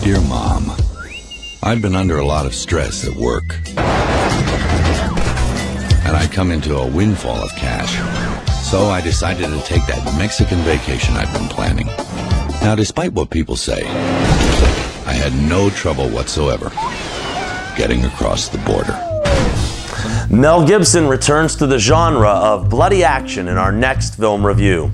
Dear Mom, I've been under a lot of stress at work, and I come into a windfall of cash. So I decided to take that Mexican vacation I've been planning. Now, despite what people say, I had no trouble whatsoever getting across the border. Mel Gibson returns to the genre of bloody action in our next film review.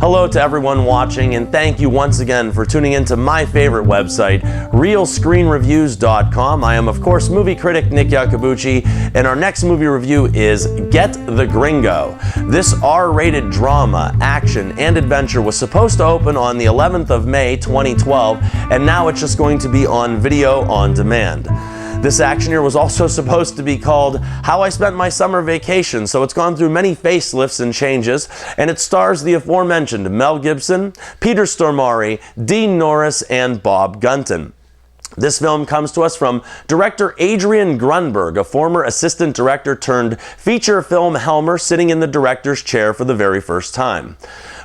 Hello to everyone watching, and thank you once again for tuning into my favorite website, ReelScreenReviews.com. I am, of course, movie critic Nick Iacobucci, and our next movie review is Get the Gringo. This R-rated drama, action, and adventure was supposed to open on the 11th of May 2012, and now it's just going to be on video on demand. This action here was also supposed to be called How I Spent My Summer Vacation, so it's gone through many facelifts and changes, and it stars the aforementioned Mel Gibson, Peter Stormare, Dean Norris, and Bob Gunton. This film comes to us from director Adrian Grunberg, a former assistant director turned feature film helmer sitting in the director's chair for the very first time.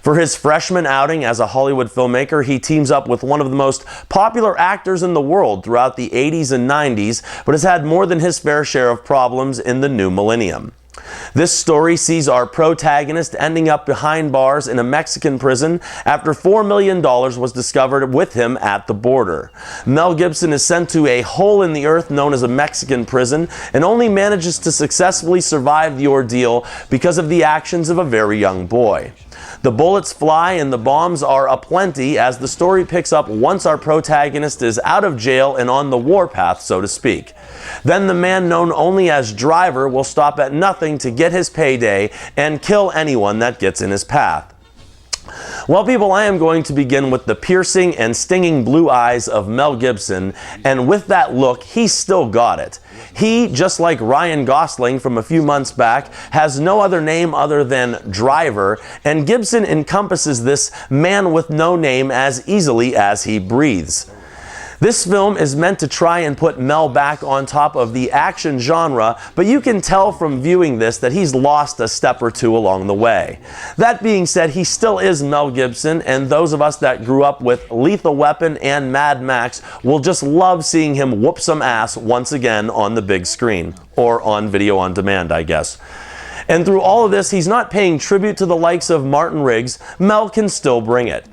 For his freshman outing as a Hollywood filmmaker, he teams up with one of the most popular actors in the world throughout the 80s and 90s, but has had more than his fair share of problems in the new millennium. This story sees our protagonist ending up behind bars in a Mexican prison after $4 million was discovered with him at the border. Mel Gibson is sent to a hole in the earth known as a Mexican prison and only manages to successfully survive the ordeal because of the actions of a very young boy. The bullets fly and the bombs are aplenty as the story picks up once our protagonist is out of jail and on the warpath, so to speak. Then the man known only as Driver will stop at nothing to get his payday and kill anyone that gets in his path. Well, people, I am going to begin with the piercing and stinging blue eyes of Mel Gibson, and with that look, he's still got it. He, just like Ryan Gosling from a few months back, has no other name other than Driver, and Gibson encompasses this man with no name as easily as he breathes. This film is meant to try and put Mel back on top of the action genre, but you can tell from viewing this that he's lost a step or two along the way. That being said, he still is Mel Gibson, and those of us that grew up with Lethal Weapon and Mad Max will just love seeing him whoop some ass once again on the big screen, or on video on demand, I guess. And through all of this, he's not paying tribute to the likes of Martin Riggs. Mel can still bring it.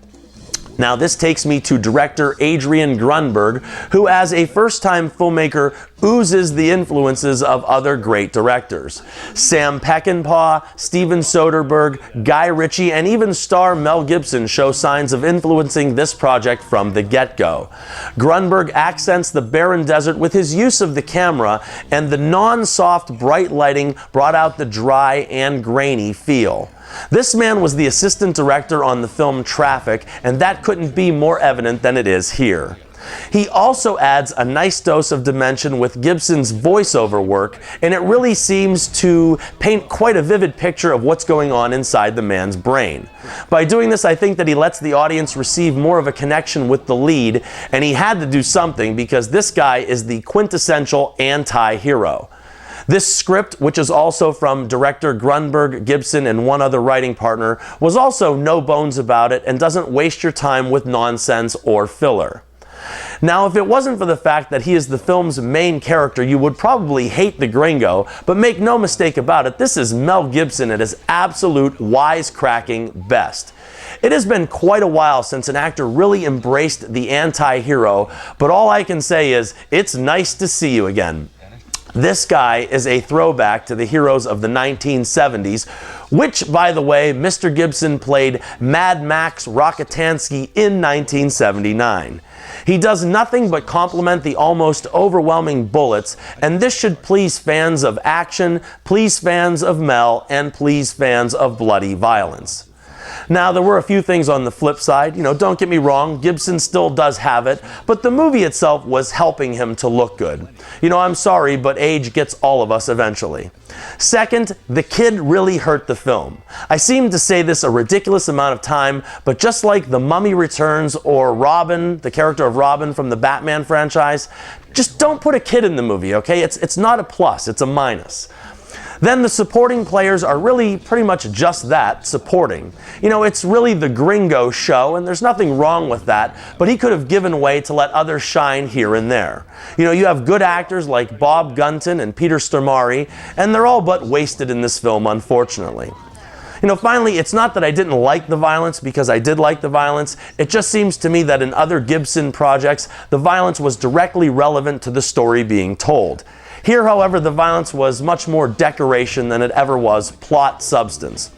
Now, this takes me to director Adrian Grunberg, who as a first-time filmmaker oozes the influences of other great directors. Sam Peckinpah, Steven Soderbergh, Guy Ritchie, and even star Mel Gibson show signs of influencing this project from the get-go. Grunberg accents the barren desert with his use of the camera, and the non-soft bright lighting brought out the dry and grainy feel. This man was the assistant director on the film Traffic, and that couldn't be more evident than it is here. He also adds a nice dose of dimension with Gibson's voiceover work, and it really seems to paint quite a vivid picture of what's going on inside the man's brain. By doing this, I think that he lets the audience receive more of a connection with the lead, and he had to do something because this guy is the quintessential anti-hero. This script, which is also from director Grunberg, Gibson, and one other writing partner, was also no bones about it and doesn't waste your time with nonsense or filler. Now, if it wasn't for the fact that he is the film's main character, you would probably hate the Gringo, but make no mistake about it, this is Mel Gibson at his absolute wisecracking best. It has been quite a while since an actor really embraced the anti-hero, but all I can say is, it's nice to see you again. This guy is a throwback to the heroes of the 1970s, which, by the way, Mr. Gibson played Mad Max Rockatansky in 1979. He does nothing but compliment the almost overwhelming bullets, and this should please fans of action, please fans of Mel, and please fans of bloody violence. Now, there were a few things on the flip side. Don't get me wrong, Gibson still does have it, but the movie itself was helping him to look good. I'm sorry, but age gets all of us eventually. Second, the kid really hurt the film. I seem to say this a ridiculous amount of time, but just like The Mummy Returns or Robin, the character of Robin from the Batman franchise, just don't put a kid in the movie, okay? It's not a plus, it's a minus. Then the supporting players are really pretty much just that, supporting. You know, it's really the Gringo show, and there's nothing wrong with that, but he could have given way to let others shine here and there. You know, you have good actors like Bob Gunton and Peter Stormare, and they're all but wasted in this film, unfortunately. You know, finally, it's not that I didn't like the violence, because I did like the violence. It just seems to me that in other Gibson projects, the violence was directly relevant to the story being told. Here, however, the violence was much more decoration than it ever was plot substance.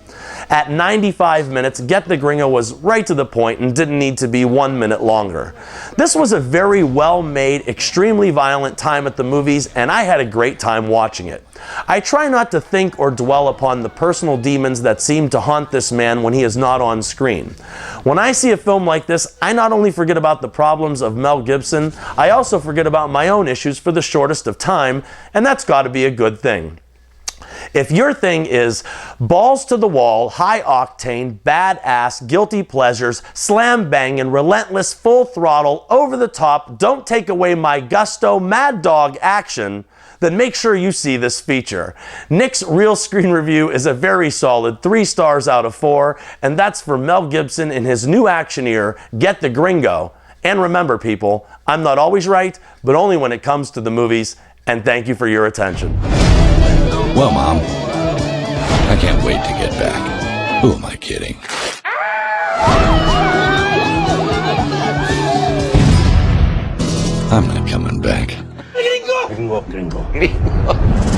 At 95 minutes, Get the Gringo was right to the point and didn't need to be 1 minute longer. This was a very well-made, extremely violent time at the movies, and I had a great time watching it. I try not to think or dwell upon the personal demons that seem to haunt this man when he is not on screen. When I see a film like this, I not only forget about the problems of Mel Gibson, I also forget about my own issues for the shortest of time, and that's got to be a good thing. If your thing is balls to the wall, high octane, badass, guilty pleasures, slam banging, relentless, full throttle, over the top, don't take away my gusto, mad dog action, then make sure you see this feature. Nick's Real Screen Review is a very solid 3 stars out of 4, and that's for Mel Gibson in his new actioneer, Get the Gringo. And remember, people, I'm not always right, but only when it comes to the movies, and thank you for your attention. Well, Mom, I can't wait to get back. Who am I kidding? I'm not coming back. Gringo, gringo, gringo.